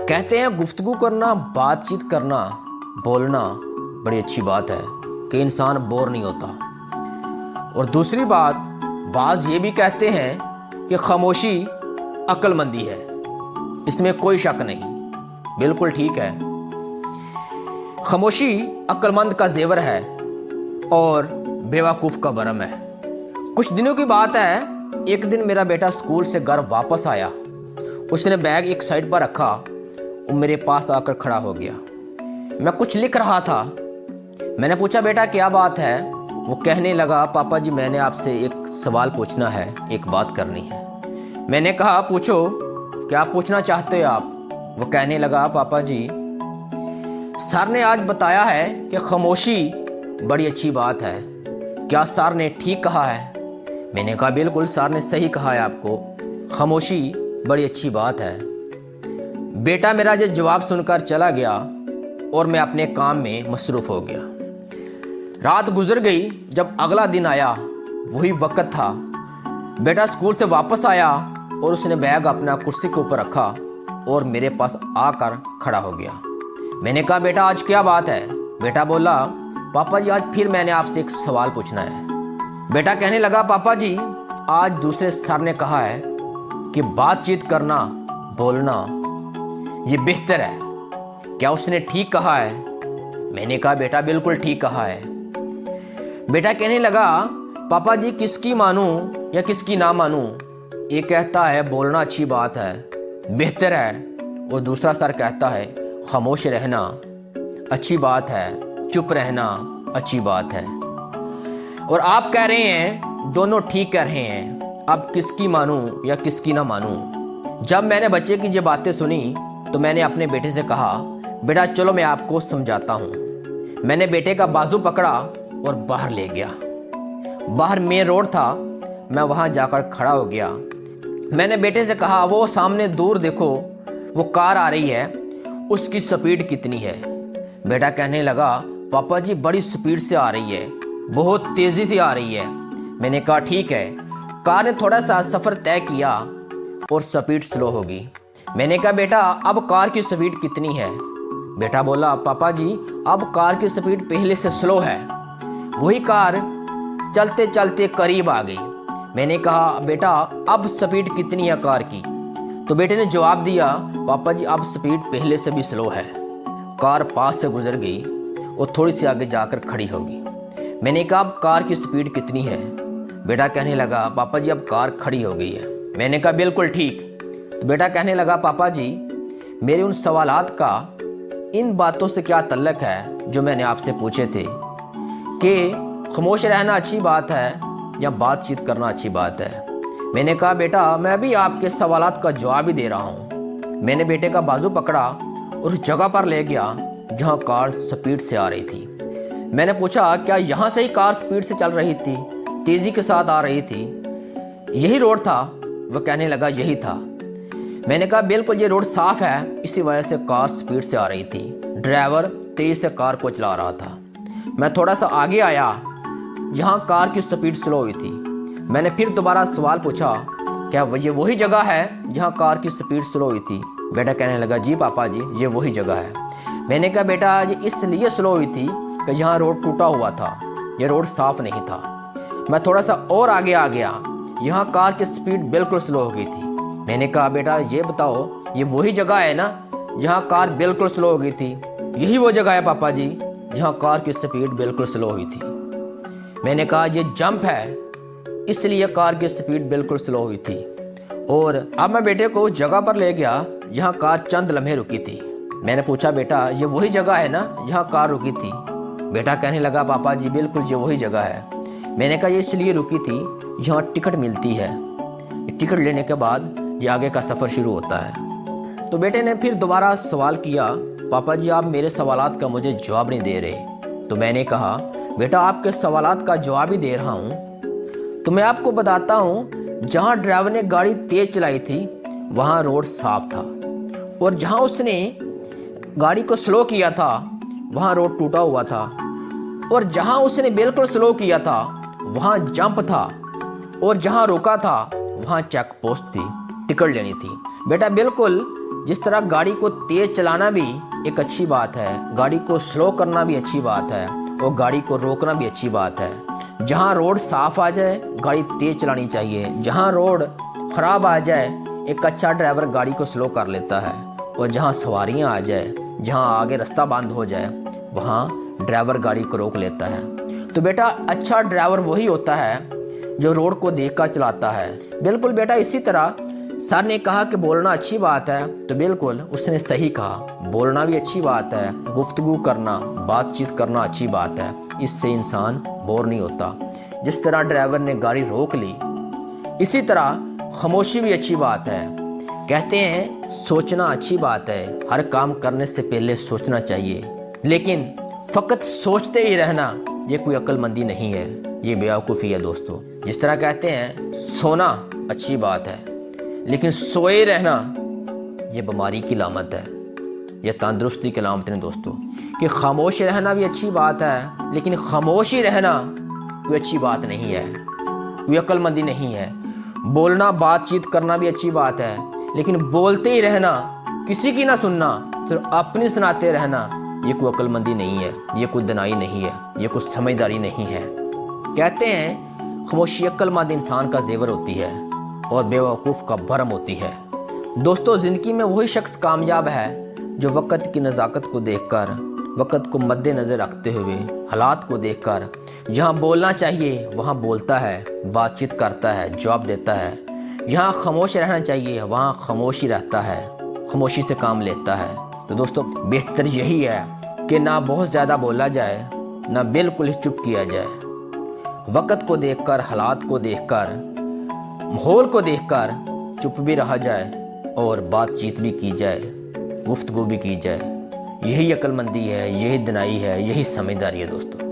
कहते हैं गुफ्तगू करना, बातचीत करना, बोलना बड़ी अच्छी बात है कि इंसान बोर नहीं होता। और दूसरी बात, बाज़ ये भी कहते हैं कि खामोशी अक्लमंदी है। इसमें कोई शक नहीं, बिल्कुल ठीक है। खामोशी अक्लमंद का जेवर है और बेवकूफ़ का भरम है। कुछ दिनों की बात है, एक दिन मेरा बेटा स्कूल से घर वापस आया। उसने बैग एक साइड पर रखा और मेरे पास आकर खड़ा हो गया। मैं कुछ लिख रहा था। मैंने पूछा, बेटा क्या बात है? वो कहने लगा, पापा जी मैंने आपसे एक सवाल पूछना है, एक बात करनी है। मैंने कहा, पूछो, क्या पूछना चाहते हो आप? वो कहने लगा, पापा जी सर ने आज बताया है कि खामोशी बड़ी अच्छी बात है। क्या सर ने ठीक कहा है? मैंने कहा, बिल्कुल सर ने सही कहा है आपको, खामोशी बड़ी अच्छी बात है। बेटा मेरा ये जवाब सुनकर चला गया और मैं अपने काम में मसरूफ़ हो गया। रात गुजर गई। जब अगला दिन आया, वही वक्त था। बेटा स्कूल से वापस आया और उसने बैग अपना कुर्सी के ऊपर रखा और मेरे पास आकर खड़ा हो गया। मैंने कहा, बेटा आज क्या बात है? बेटा बोला, पापा जी आज फिर मैंने आपसे एक सवाल पूछना है। बेटा कहने लगा, पापा जी आज दूसरे सर ने कहा है कि बातचीत करना, बोलना ये बेहतर है। क्या उसने ठीक कहा है? मैंने कहा, बेटा बिल्कुल ठीक कहा है। बेटा कहने लगा, पापा जी किसकी मानूं या किसकी ना मानूं? एक कहता है बोलना अच्छी बात है, बेहतर है, और दूसरा सर कहता है खामोश रहना अच्छी बात है, चुप रहना अच्छी बात है। और आप कह रहे हैं दोनों ठीक कह रहे हैं। अब किसकी मानूं या किसकी ना मानूं? जब मैंने बच्चे की ये बातें सुनी तो मैंने अपने बेटे से कहा, बेटा चलो मैं आपको समझाता हूँ। मैंने बेटे का बाजू पकड़ा और बाहर ले गया। बाहर मेन रोड था। मैं वहाँ जाकर खड़ा हो गया। मैंने बेटे से कहा, वो सामने दूर देखो, वो कार आ रही है, उसकी स्पीड कितनी है? बेटा कहने लगा, पापा जी बड़ी स्पीड से आ रही है, बहुत तेज़ी से आ रही है। मैंने कहा, ठीक है। कार ने थोड़ा सा सफ़र तय किया और स्पीड स्लो होगी। मैंने कहा, बेटा अब कार की स्पीड कितनी है? बेटा बोला, पापा जी अब कार की स्पीड पहले से स्लो है। वही कार चलते चलते करीब आ गई। मैंने कहा, बेटा अब स्पीड कितनी है कार की? तो बेटे ने जवाब दिया, पापा जी अब स्पीड पहले से भी स्लो है। कार पास से गुजर गई और थोड़ी सी आगे जाकर खड़ी होगी। मैंने कहा, अब कार की स्पीड कितनी है? बेटा कहने लगा, पापा जी अब कार खड़ी हो गई है। मैंने कहा, बिल्कुल ठीक। तो बेटा कहने लगा, पापा जी मेरे उन सवालात का इन बातों से क्या तल्लक है जो मैंने आपसे पूछे थे कि खामोश रहना अच्छी बात है या बातचीत करना अच्छी बात है? मैंने कहा, बेटा मैं भी आपके सवालात का जवाब ही दे रहा हूँ। मैंने बेटे का बाजू पकड़ा और उस जगह पर ले गया जहाँ कार स्पीड से आ रही थी। मैंने पूछा, क्या यहाँ से ही कार स्पीड से चल रही थी, तेज़ी के साथ आ रही थी? यही रोड था? वह कहने लगा, यही था। मैंने कहा, बिल्कुल ये रोड साफ़ है, इसी वजह से कार स्पीड से आ रही थी। ड्राइवर तेज़ से कार को चला रहा था। मैं थोड़ा सा आगे आया जहाँ कार की स्पीड स्लो हुई थी। मैंने फिर दोबारा सवाल पूछा, क्या ये वही जगह है जहाँ कार की स्पीड स्लो हुई थी? बेटा कहने लगा, जी पापा जी ये वही जगह है। मैंने कहा, बेटा ये इसलिए स्लो हुई थी कि यहाँ रोड टूटा हुआ था, ये रोड साफ़ नहीं था। मैं थोड़ा सा और आगे आ गया, यहाँ कार की स्पीड बिल्कुल स्लो हो गई थी। मैंने कहा, बेटा ये बताओ ये वही जगह है ना जहाँ कार बिल्कुल स्लो हो गई थी? यही वो जगह है पापा जी जहाँ कार की स्पीड बिल्कुल स्लो हुई थी। मैंने कहा, ये जंप है, इसलिए कार की स्पीड बिल्कुल स्लो हुई थी। और अब मैं बेटे को उस जगह पर ले गया जहाँ कार चंद लम्हे रुकी थी। मैंने पूछा, बेटा ये वही जगह है ना जहाँ कार रुकी थी? बेटा कहने लगा, पापा जी बिल्कुल ये वही जगह है। मैंने कहा, ये इसलिए रुकी थी जहाँ टिकट मिलती है, टिकट लेने के बाद ये आगे का सफ़र शुरू होता है। तो बेटे ने फिर दोबारा सवाल किया, पापा जी आप मेरे सवालात का मुझे जवाब नहीं दे रहे। तो मैंने कहा, बेटा आपके सवालात का जवाब ही दे रहा हूँ। तो मैं आपको बताता हूँ, जहाँ ड्राइवर ने गाड़ी तेज़ चलाई थी वहाँ रोड साफ था, और जहाँ उसने गाड़ी को स्लो किया था वहाँ रोड टूटा हुआ था, और जहाँ उसने बिल्कुल स्लो किया था वहाँ जंप था, और जहाँ रुका था वहाँ चेक पोस्ट थी, टिकट लेनी थी। बेटा बिल्कुल जिस तरह गाड़ी को तेज़ चलाना भी एक अच्छी बात है, गाड़ी को स्लो करना भी अच्छी बात है और गाड़ी को रोकना भी अच्छी बात है। जहाँ रोड साफ़ आ जाए गाड़ी तेज़ चलानी चाहिए, जहाँ रोड ख़राब आ जाए एक अच्छा ड्राइवर गाड़ी को स्लो कर लेता है, और जहाँ सवारियाँ आ जाए, जहाँ आगे रास्ता बंद हो जाए, वहाँ ड्राइवर गाड़ी को रोक लेता है। तो बेटा अच्छा ड्राइवर वही होता है जो रोड को देखकर चलाता है। बिल्कुल बेटा, इसी तरह सर ने कहा कि बोलना अच्छी बात है, तो बिल्कुल उसने सही कहा, बोलना भी अच्छी बात है, गुफ्तगू करना, बातचीत करना अच्छी बात है, इससे इंसान बोर नहीं होता। जिस तरह ड्राइवर ने गाड़ी रोक ली, इसी तरह खामोशी भी अच्छी बात है। कहते हैं सोचना अच्छी बात है, हर काम करने से पहले सोचना चाहिए, लेकिन फ़कत सोचते ही रहना ये कोई अक्लमंदी नहीं है, ये बेवकूफ़ी है दोस्तों। जिस तरह कहते हैं सोना अच्छी बात है, लेकिन सोए रहना ये बीमारी की लामत है, ये तंदुरुस्ती की लामत नहीं दोस्तों। कि खामोश रहना भी अच्छी बात है, लेकिन खामोशी रहना कोई अच्छी बात नहीं है, कोई अक्लमंदी नहीं है। बोलना बातचीत करना भी अच्छी बात है, लेकिन बोलते ही रहना, किसी की ना सुनना, सिर्फ अपनी सुनाते रहना, ये कोई अक्लमंदी नहीं है, ये कोई दनाई नहीं है, ये कोई समझदारी नहीं है। कहते हैं खामोशी अक्लमंद इंसान का जेवर होती है और बेवकूफ़ का भरम होती है। दोस्तों ज़िंदगी में वही शख्स कामयाब है जो वक़्त की नज़ाकत को देखकर, वक़्त को मद्देनज़र रखते हुए, हालात को देखकर जहाँ बोलना चाहिए वहाँ बोलता है, बातचीत करता है, जवाब देता है। जहाँ खामोश रहना चाहिए वहाँ खामोशी रहता है, खामोशी से काम लेता है। तो दोस्तों बेहतर यही है कि ना बहुत ज़्यादा बोला जाए, ना बिल्कुल ही चुप किया जाए। वक़्त को देखकर, हालात को देखकर, माहौल को देखकर चुप भी रहा जाए और बातचीत भी की जाए, गुफ्तगू भी की जाए। यही अक्लमंदी है, यही दनाई है, यही समझदारी है दोस्तों।